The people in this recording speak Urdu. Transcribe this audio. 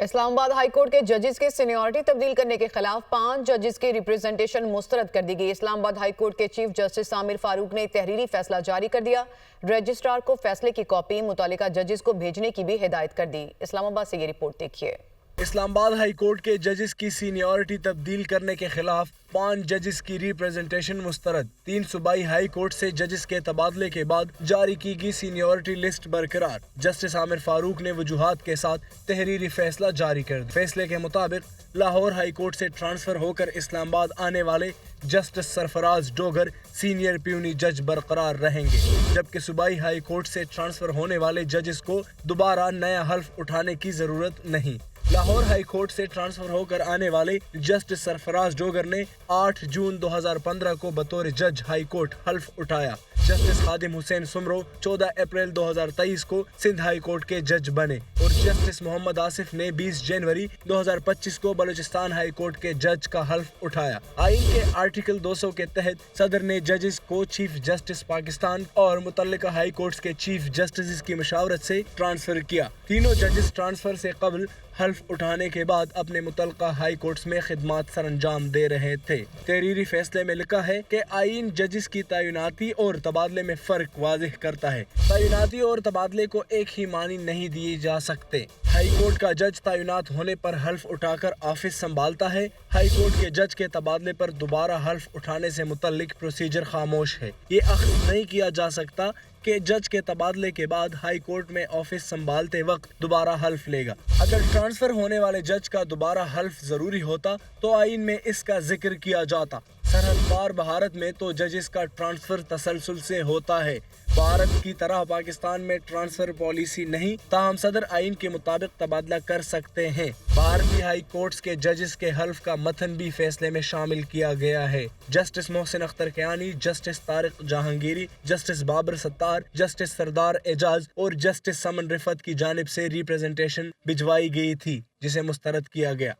اسلام آباد ہائی کورٹ کے ججز کے سینیورٹی تبدیل کرنے کے خلاف 5 ججز کی ریپریزنٹیشن مسترد کر دی گئی۔ اسلام آباد ہائی کورٹ کے چیف جسٹس عامر فاروق نے تحریری فیصلہ جاری کر دیا۔ رجسٹرار کو فیصلے کی کاپی متعلقہ ججز کو بھیجنے کی بھی ہدایت کر دی۔ اسلام آباد سے یہ رپورٹ دیکھیے۔ اسلام آباد ہائی کورٹ کے ججز کی سینیورٹی تبدیل کرنے کے خلاف 5 ججز کی ریپریزنٹیشن مسترد۔ 3 صوبائی ہائی کورٹ سے ججز کے تبادلے کے بعد جاری کی گئی سینیورٹی لسٹ برقرار۔ جسٹس عامر فاروق نے وجوہات کے ساتھ تحریری فیصلہ جاری کر دیا۔ فیصلے کے مطابق لاہور ہائی کورٹ سے ٹرانسفر ہو کر اسلام آباد آنے والے جسٹس سرفراز ڈوگر سینئر پیونی جج برقرار رہیں گے، جبکہ صوبائی ہائی کورٹ سے ٹرانسفر ہونے والے ججز کو دوبارہ نیا حلف اٹھانے کی ضرورت نہیں۔ لاہور ہائی کورٹ سے ٹرانسفر ہو کر آنے والے جسٹس سرفراز ڈوگر نے 8 جون 2015 کو بطور جج ہائی کورٹ حلف اٹھایا۔ جسٹس خادم حسین سمرو 14 اپریل 2023 کو سندھ ہائی کورٹ کے جج بنے اور جسٹس محمد آصف نے 20 جنوری 2025 کو بلوچستان ہائی کورٹ کے جج کا حلف اٹھایا۔ آئین کے آرٹیکل 200 کے تحت صدر نے ججز کو چیف جسٹس پاکستان اور متعلقہ ہائی کورٹس کے چیف جسٹسز کی مشاورت سے ٹرانسفر کیا۔ تینوں ججز ٹرانسفر سے قبل حلف اٹھانے کے بعد اپنے متعلقہ ہائی کورٹس میں خدمات سر انجام دے رہے تھے۔ تحریری فیصلے میں لکھا ہے کہ آئین ججز کی تعیناتی اور تبادلے میں فرق واضح کرتا ہے۔ تعیناتی اور تبادلے کو ایک ہی معنی نہیں دیے جا سکتے۔ ہائی کورٹ کا جج تعینات ہونے پر حلف اٹھا کر آفس سنبھالتا ہے۔ ہائی کورٹ کے جج کے تبادلے پر دوبارہ حلف اٹھانے سے متعلق پروسیجر خاموش ہے۔ یہ اخذ نہیں کیا جا سکتا کہ جج کے تبادلے کے بعد ہائی کورٹ میں آفس سنبھالتے وقت دوبارہ حلف لے گا۔ اگر ٹرانسفر ہونے والے جج کا دوبارہ حلف ضروری ہوتا تو آئین میں اس کا ذکر کیا جاتا۔ سرحد پار بھارت میں تو ججز کا ٹرانسفر تسلسل سے ہوتا ہے۔ بھارت کی طرح پاکستان میں ٹرانسفر پالیسی نہیں، تاہم صدر آئین کے مطابق تبادلہ کر سکتے ہیں۔ بھارتی ہائی کورٹس کے ججز کے حلف کا متن بھی فیصلے میں شامل کیا گیا ہے۔ Justice Mohsin Akhtar Kayani, justice Tariq Jahangiri, justice Babar ستار، جسٹس سردار اعجاز اور جسٹس سمن رفت کی جانب سے ریپریزنٹیشن بھجوائی گئی تھی، جسے مسترد کیا گیا۔